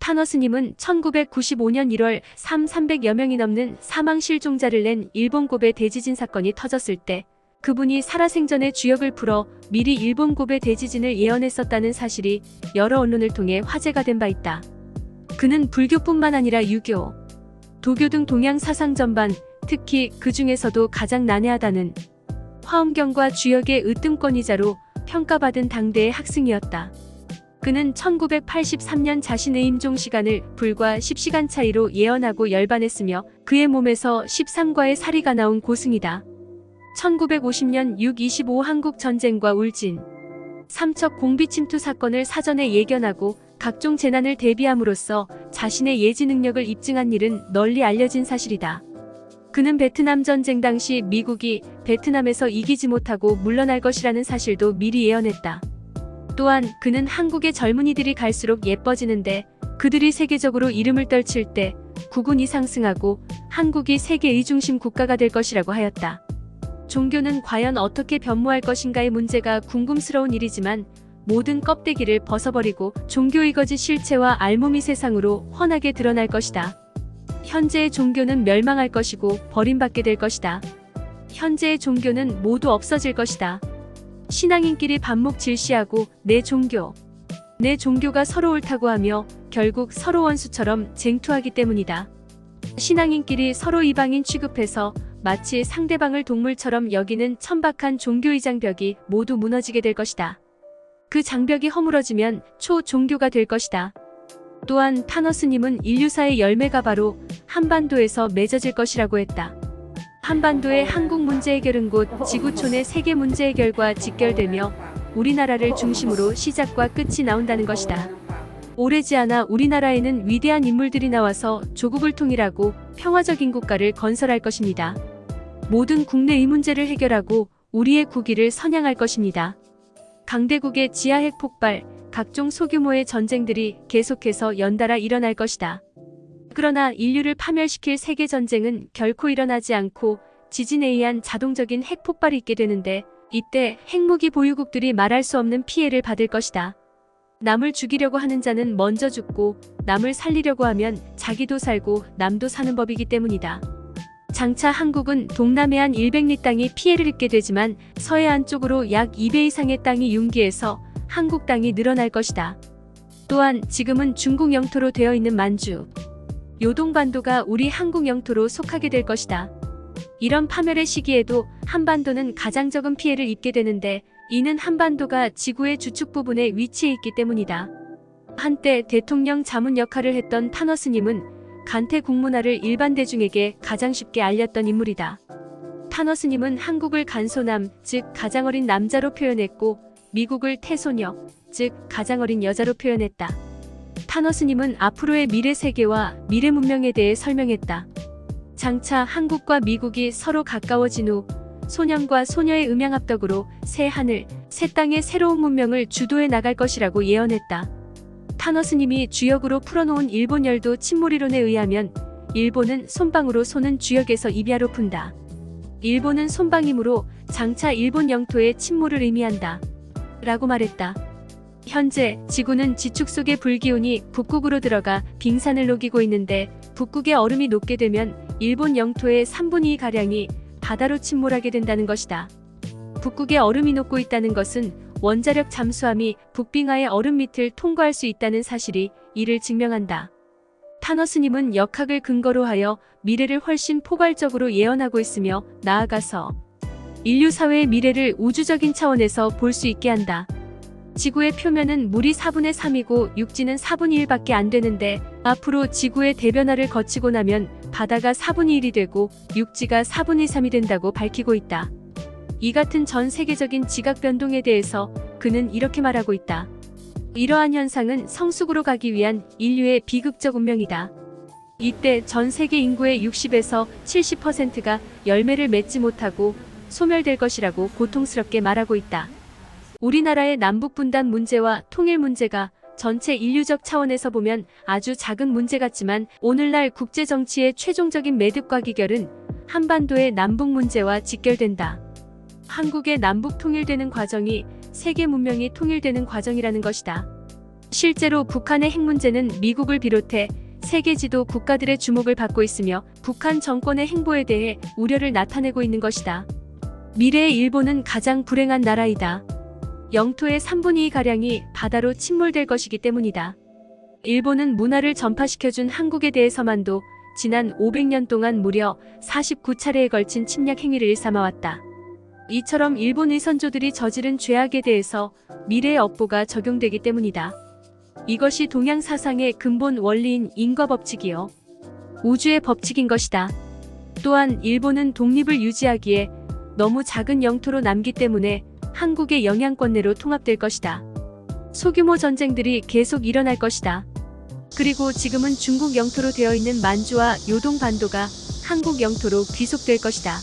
타너스님은 1995년 1월 300여 명이 넘는 사망 실종자를 낸 일본 고베 대지진 사건이 터졌을 때 그분이 살아생전에 주역을 풀어 미리 일본 고베 대지진을 예언했었다는 사실이 여러 언론을 통해 화제가 된 바 있다. 그는 불교뿐만 아니라 유교, 도교 등 동양 사상 전반, 특히 그 중에서도 가장 난해하다는 화엄경과 주역의 으뜸권위자로 평가받은 당대의 학승이었다. 그는 1983년 자신의 임종 시간을 불과 10시간 차이로 예언하고 열반했으며 그의 몸에서 13과의 사리가 나온 고승이다. 1950년 6.25 한국 전쟁과 울진, 삼척 공비 침투 사건을 사전에 예견하고 각종 재난을 대비함으로써 자신의 예지 능력을 입증한 일은 널리 알려진 사실이다. 그는 베트남 전쟁 당시 미국이 베트남에서 이기지 못하고 물러날 것이라는 사실도 미리 예언했다. 또한 그는 한국의 젊은이들이 갈수록 예뻐지는데 그들이 세계적으로 이름을 떨칠 때 국운이 상승하고 한국이 세계의 중심 국가가 될 것이라고 하였다. 종교는 과연 어떻게 변모할 것인가의 문제가 궁금스러운 일이지만 모든 껍데기를 벗어버리고 종교의 거짓 실체와 알몸이 세상으로 훤하게 드러날 것이다. 현재의 종교는 멸망할 것이고 버림받게 될 것이다. 현재의 종교는 모두 없어질 것이다. 신앙인끼리 반목질시하고 내 종교가 서로 옳다고 하며 결국 서로 원수처럼 쟁투하기 때문이다. 신앙인끼리 서로 이방인 취급해서 마치 상대방을 동물처럼 여기는 천박한 종교의 장벽이 모두 무너지게 될 것이다. 그 장벽이 허물어지면 초종교가 될 것이다. 또한 타너스님은 인류사의 열매가 바로 한반도에서 맺어질 것이라고 했다. 한반도의 한국 문제 해결은 곧 지구촌의 세계 문제 해결과 직결되며 우리나라를 중심으로 시작과 끝이 나온다는 것이다. 오래지 않아 우리나라에는 위대한 인물들이 나와서 조국을 통일하고 평화적인 국가를 건설할 것입니다. 모든 국내의 문제를 해결하고 우리의 국위를 선양할 것입니다. 강대국의 지하핵 폭발, 각종 소규모의 전쟁들이 계속해서 연달아 일어날 것이다. 그러나 인류를 파멸시킬 세계전쟁은 결코 일어나지 않고 지진에 의한 자동적인 핵폭발이 있게 되는데 이때 핵무기 보유국들이 말할 수 없는 피해를 받을 것이다. 남을 죽이려고 하는 자는 먼저 죽고 남을 살리려고 하면 자기도 살고 남도 사는 법이기 때문이다. 장차 한국은 동남해안 100리 땅이 피해를 입게 되지만 서해안 쪽으로 약 2배 이상의 땅이 융기해서 한국 땅이 늘어날 것이다. 또한 지금은 중국 영토로 되어 있는 만주, 요동반도가 우리 한국 영토로 속하게 될 것이다. 이런 파멸의 시기에도 한반도는 가장 적은 피해를 입게 되는데 이는 한반도가 지구의 주축 부분에 위치해 있기 때문이다. 한때 대통령 자문 역할을 했던 타너스님은 간태 국문화를 일반 대중에게 가장 쉽게 알렸던 인물이다. 타너스님은 한국을 간소남, 즉 가장 어린 남자로 표현했고 미국을 태소녀, 즉 가장 어린 여자로 표현했다. 타너스님은 앞으로의 미래 세계와 미래 문명에 대해 설명했다. 장차 한국과 미국이 서로 가까워진 후 소년과 소녀의 음양합덕으로 새 하늘, 새 땅의 새로운 문명을 주도해 나갈 것이라고 예언했다. 타너스님이 주역으로 풀어놓은 일본 열도 침몰이론에 의하면 일본은 손방으로 쏘는 주역에서 입야로 푼다. 일본은 손방이므로 장차 일본 영토의 침몰을 의미한다. 라고 말했다. 현재 지구는 지축 속의 불기운이 북극으로 들어가 빙산을 녹이고 있는데 북극의 얼음이 녹게 되면 일본 영토의 3분의 2가량이 바다로 침몰하게 된다는 것이다. 북극의 얼음이 녹고 있다는 것은 원자력 잠수함이 북빙하의 얼음 밑을 통과할 수 있다는 사실이 이를 증명한다. 타너스님은 역학을 근거로 하여 미래를 훨씬 포괄적으로 예언하고 있으며 나아가서 인류 사회의 미래를 우주적인 차원에서 볼 수 있게 한다. 지구의 표면은 물이 4분의 3이고 육지는 4분의 1밖에 안 되는데 앞으로 지구의 대변화를 거치고 나면 바다가 4분의 1이 되고 육지가 4분의 3이 된다고 밝히고 있다. 이 같은 전 세계적인 지각 변동에 대해서 그는 이렇게 말하고 있다. 이러한 현상은 성숙으로 가기 위한 인류의 비극적 운명이다. 이때 전 세계 인구의 60에서 70%가 열매를 맺지 못하고 소멸될 것이라고 고통스럽게 말하고 있다. 우리나라의 남북분단 문제와 통일 문제가 전체 인류적 차원에서 보면 아주 작은 문제 같지만 오늘날 국제정치의 최종적인 매듭과 기결은 한반도의 남북 문제와 직결된다. 한국의 남북 통일되는 과정이 세계 문명이 통일되는 과정이라는 것이다. 실제로 북한의 핵 문제는 미국을 비롯해 세계 지도 국가들의 주목을 받고 있으며 북한 정권의 행보에 대해 우려를 나타내고 있는 것이다. 미래의 일본은 가장 불행한 나라이다. 영토의 3분의 2가량이 바다로 침몰될 것이기 때문이다. 일본은 문화를 전파시켜준 한국에 대해서만도 지난 500년 동안 무려 49차례에 걸친 침략 행위를 일삼아왔다. 이처럼 일본의 선조들이 저지른 죄악에 대해서 미래의 업보가 적용되기 때문이다. 이것이 동양 사상의 근본 원리인 인과법칙이요. 우주의 법칙인 것이다. 또한 일본은 독립을 유지하기에 너무 작은 영토로 남기 때문에 한국의 영향권 내로 통합될 것이다. 소규모 전쟁들이 계속 일어날 것이다. 그리고 지금은 중국 영토로 되어 있는 만주와 요동 반도가 한국 영토로 귀속될 것이다.